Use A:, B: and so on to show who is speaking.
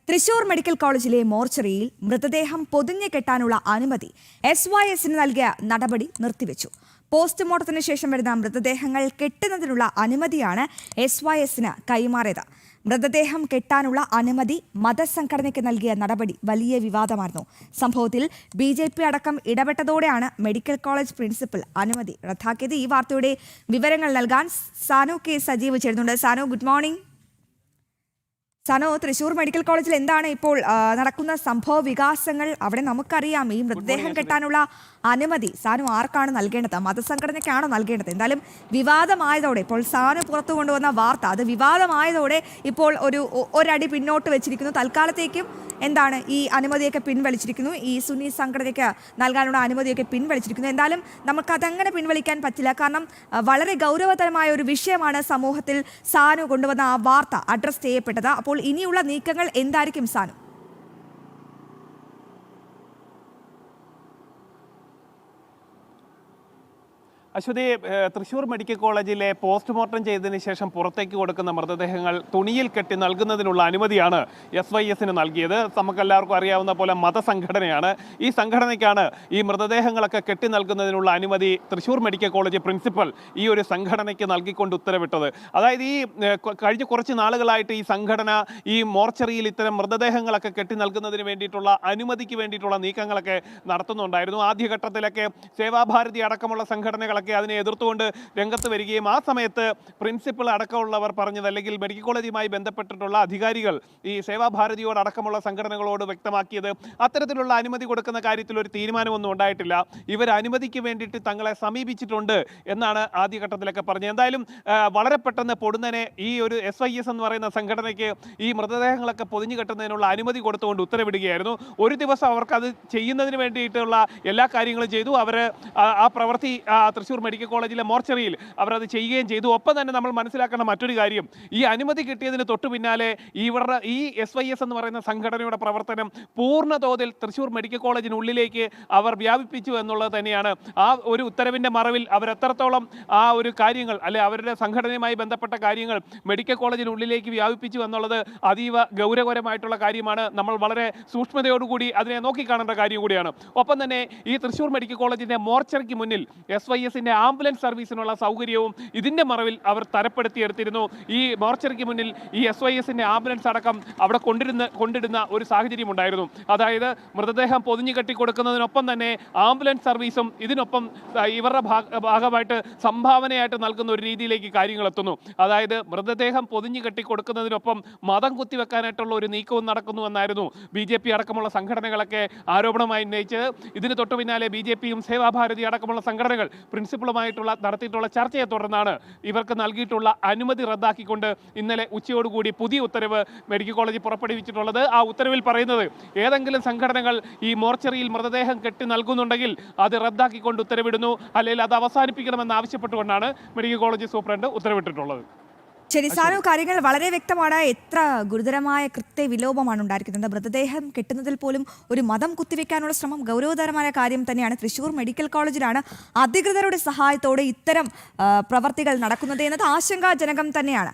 A: Thrissur medical കോളേജിലെ മോർച്ചറിയിൽ മൃതദേഹം പൊതിഞ്ഞു കെട്ടാനുള്ള അനുമതി SYSന് നൽകിയ നടപടി നിർത്തിവെച്ചു. പോസ്റ്റ്മോർട്ടത്തിന് ശേഷം വരുന്ന മൃതദേഹങ്ങൾ കെട്ടുന്നതിനുള്ള അനുമതിയാണ് SYSന് കൈമാറിയത്. മൃതദേഹം കെട്ടാനുള്ള അനുമതി മതസംഘടനയ്ക്ക് നൽകിയ നടപടി വലിയ വിവാദമായിരുന്നു. സംഭവത്തിൽ BJP അടക്കം ഇടപെട്ടതോടെയാണ് മെഡിക്കൽ കോളേജ് പ്രിൻസിപ്പൽ അനുമതി റദ്ദാക്കിയത്. ഈ വാർത്തയുടെ വിവരങ്ങൾ നൽകാൻ സാനു കെ സജീവ് ചേരുന്നുണ്ട്. Sanu, good morning. Sanu, Thrissur medical കോളേജിൽ എന്താണ് ഇപ്പോൾ നടക്കുന്ന സംഭവ വികാസങ്ങൾ? അവിടെ നമുക്കറിയാം ഈ മൃതദേഹം കെട്ടാനുള്ള അനുമതി സാനു ആർക്കാണ് നൽകേണ്ടത്? മതസംഘടനയ്ക്കാണോ നൽകേണ്ടത്? എന്തായാലും വിവാദമായതോടെ ഇപ്പോൾ സാനു പുറത്തു കൊണ്ടുവന്ന വാർത്ത അത് വിവാദമായതോടെ ഇപ്പോൾ ഒരടി പിന്നോട്ട് വെച്ചിരിക്കുന്നു. തൽക്കാലത്തേക്കും എന്താണ് ഈ അനുമതിയൊക്കെ പിൻവലിച്ചിരിക്കുന്നു. ഈ സുന്നി സംഘടനയ്ക്ക് നൽകാനുള്ള അനുമതിയൊക്കെ പിൻവലിച്ചിരിക്കുന്നു. എന്തായാലും നമുക്കതങ്ങനെ പിൻവലിക്കാൻ പറ്റില്ല. കാരണം വളരെ ഗൗരവതരമായ ഒരു വിഷയമാണ് സമൂഹത്തിൽ സാനു കൊണ്ടുവന്ന ആ വാർത്ത അഡ്രസ് ചെയ്യപ്പെട്ടത്. അപ്പോൾ ഇനിയുള്ള നീക്കങ്ങൾ എന്തായിരിക്കും സാനു?
B: അശ്വതി, തൃശൂർ മെഡിക്കൽ കോളേജിലെ പോസ്റ്റ്മോർട്ടം ചെയ്തതിന് ശേഷം പുറത്തേക്ക് കൊടുക്കുന്ന മൃതദേഹങ്ങൾ തുണിയിൽ കെട്ടി നൽകുന്നതിനുള്ള അനുമതിയാണ് SYSന് നൽകിയത്. നമുക്കെല്ലാവർക്കും അറിയാവുന്ന പോലെ മതസംഘടനയാണ്. ഈ സംഘടനയ്ക്കാണ് ഈ മൃതദേഹങ്ങളൊക്കെ കെട്ടി നൽകുന്നതിനുള്ള അനുമതി തൃശൂർ മെഡിക്കൽ കോളേജ് പ്രിൻസിപ്പൽ ഈ ഒരു സംഘടനയ്ക്ക് നൽകിക്കൊണ്ട് ഉത്തരവിട്ടത്. അതായത് ഈ കഴിഞ്ഞ കുറച്ച് നാളുകളായിട്ട് ഈ സംഘടന ഈ മോർച്ചറിയിൽ ഇത്തരം മൃതദേഹങ്ങളൊക്കെ കെട്ടി നൽകുന്നതിന് വേണ്ടിയിട്ടുള്ള അനുമതിക്ക് വേണ്ടിയിട്ടുള്ള നീക്കങ്ങളൊക്കെ നടത്തുന്നുണ്ടായിരുന്നു. ആദ്യഘട്ടത്തിലൊക്കെ സേവാഭാരതി അടക്കമുള്ള സംഘടനകളൊക്കെ അതിനെ എതിർത്തുകൊണ്ട് രംഗത്ത് വരികയും ആ സമയത്ത് പ്രിൻസിപ്പൽ അടക്കമുള്ളവർ പറഞ്ഞത്, അല്ലെങ്കിൽ മെഡിക്കൽ കോളേജുമായി ബന്ധപ്പെട്ടിട്ടുള്ള അധികാരികൾ ഈ സേവാഭാരതിയോട് അടക്കമുള്ള സംഘടനകളോട് വ്യക്തമാക്കിയത് അത്തരത്തിലുള്ള അനുമതി കൊടുക്കുന്ന കാര്യത്തിൽ ഒരു തീരുമാനമൊന്നും ഉണ്ടായിട്ടില്ല. ഇവർ അനുമതിക്ക് വേണ്ടിയിട്ട് തങ്ങളെ സമീപിച്ചിട്ടുണ്ട് എന്നാണ് ആദ്യഘട്ടത്തിലൊക്കെ പറഞ്ഞത്. എന്തായാലും വളരെ പെട്ടെന്ന് പൊടുന്നനെ ഈ ഒരു SYS എന്ന് പറയുന്ന സംഘടനയ്ക്ക് ഈ മൃതദേഹങ്ങളൊക്കെ പൊതിഞ്ഞു കെട്ടുന്നതിനുള്ള അനുമതി കൊടുത്തുകൊണ്ട് ഉത്തരവിടുകയായിരുന്നു. ഒരു ദിവസം അവർക്ക് അത് ചെയ്യുന്നതിന് വേണ്ടിയിട്ടുള്ള എല്ലാ കാര്യങ്ങളും ചെയ്തു. അവർ ആ പ്രവൃത്തി തൃശ്ശൂർ മെഡിക്കൽ കോളേജിലെ മോർച്ചറിയിൽ അവരത് ചെയ്യുകയും ചെയ്തു. ഒപ്പം തന്നെ നമ്മൾ മനസ്സിലാക്കേണ്ട മറ്റൊരു കാര്യം, ഈ അനുമതി കിട്ടിയതിന് തൊട്ടു പിന്നാലെ ഇവരുടെ ഈ SYS എന്ന് പറയുന്ന സംഘടനയുടെ പ്രവർത്തനം പൂർണ്ണതോതിൽ തൃശ്ശൂർ മെഡിക്കൽ കോളേജിനുള്ളിലേക്ക് അവർ വ്യാപിപ്പിച്ചു എന്നുള്ളത് തന്നെയാണ്. ആ ഒരു ഉത്തരവിൻ്റെ മറവിൽ അവരെത്രത്തോളം ആ ഒരു കാര്യങ്ങൾ അല്ലെ അവരുടെ സംഘടനയുമായി ബന്ധപ്പെട്ട കാര്യങ്ങൾ മെഡിക്കൽ കോളേജിനുള്ളിലേക്ക് വ്യാപിപ്പിച്ചു എന്നുള്ളത് അതീവ ഗൗരവകരമായിട്ടുള്ള കാര്യമാണ്. നമ്മൾ വളരെ സൂക്ഷ്മതയോടുകൂടി അതിനെ നോക്കിക്കാണേണ്ട കാര്യം കൂടിയാണ്. ഒപ്പം തന്നെ ഈ തൃശ്ശൂർ മെഡിക്കൽ കോളേജിൻ്റെ മോർച്ചറിക്ക് മുന്നിൽ SYSന്റെ ആംബുലൻസ് സർവീസിനുള്ള സൗകര്യവും ഇതിൻ്റെ മറവിൽ അവർ തരപ്പെടുത്തിയെടുത്തിരുന്നു. ഈ മോർച്ചറിക്ക് മുന്നിൽ ഈ SYSന്റെ ആംബുലൻസ് അടക്കം അവിടെ കൊണ്ടിടുന്ന ഒരു സാഹചര്യം ഉണ്ടായിരുന്നു. അതായത് മൃതദേഹം പൊതിഞ്ഞു കെട്ടിക്കൊടുക്കുന്നതിനൊപ്പം തന്നെ ആംബുലൻസ് സർവീസും ഇതിനൊപ്പം ഇവരുടെ ഭാഗമായിട്ട് സംഭാവനയായിട്ട് നൽകുന്ന ഒരു രീതിയിലേക്ക് കാര്യങ്ങൾ എത്തുന്നു. അതായത് മൃതദേഹം പൊതിഞ്ഞു കെട്ടിക്കൊടുക്കുന്നതിനൊപ്പം മതം കുത്തിവെക്കാനായിട്ടുള്ള ഒരു നീക്കവും നടക്കുന്നു എന്നായിരുന്നു BJP അടക്കമുള്ള സംഘടനകളൊക്കെ ആരോപണമായി ഉന്നയിച്ചത്. ഇതിന് തൊട്ടു പിന്നാലെ BJPയും സേവാഭാരതി അടക്കമുള്ള സംഘടനകൾ പ്രിൻസിപ്പളുമായിട്ടുള്ള നടത്തിയിട്ടുള്ള ചർച്ചയെ തുടർന്നാണ് ഇവർക്ക് നൽകിയിട്ടുള്ള അനുമതി റദ്ദാക്കിക്കൊണ്ട് ഇന്നലെ ഉച്ചയോടുകൂടി പുതിയ ഉത്തരവ് മെഡിക്കൽ കോളേജ് പുറപ്പെടുവിച്ചിട്ടുള്ളത്. ആ ഉത്തരവിൽ പറയുന്നത് ഏതെങ്കിലും സംഘടനകൾ ഈ മോർച്ചറിയിൽ മൃതദേഹം കെട്ടി നൽകുന്നുണ്ടെങ്കിൽ അത് റദ്ദാക്കിക്കൊണ്ട് ഉത്തരവിടുന്നു, അല്ലെങ്കിൽ അത് അവസാനിപ്പിക്കണമെന്ന് ആവശ്യപ്പെട്ടുകൊണ്ടാണ് മെഡിക്കൽ കോളേജ് സൂപ്രണ്ട് ഉത്തരവിട്ടിട്ടുള്ളത്.
A: ശരി സാനു, കാര്യങ്ങൾ വളരെ വ്യക്തമാണ്. എത്ര ഗുരുതരമായ കൃത്യവിലോപമാണ് ഉണ്ടായിരിക്കുന്നത്. മൃതദേഹം കെട്ടുന്നതിൽ പോലും ഒരു മതം കുത്തിവെക്കാനുള്ള ശ്രമം ഗൗരവതരമായ കാര്യം തന്നെയാണ്. തൃശൂർ മെഡിക്കൽ കോളേജിലാണ് അധികൃതരുടെ സഹായത്തോടെ ഇത്തരം പ്രവർത്തികൾ നടക്കുന്നത് എന്നത് ആശങ്കാജനകം തന്നെയാണ്.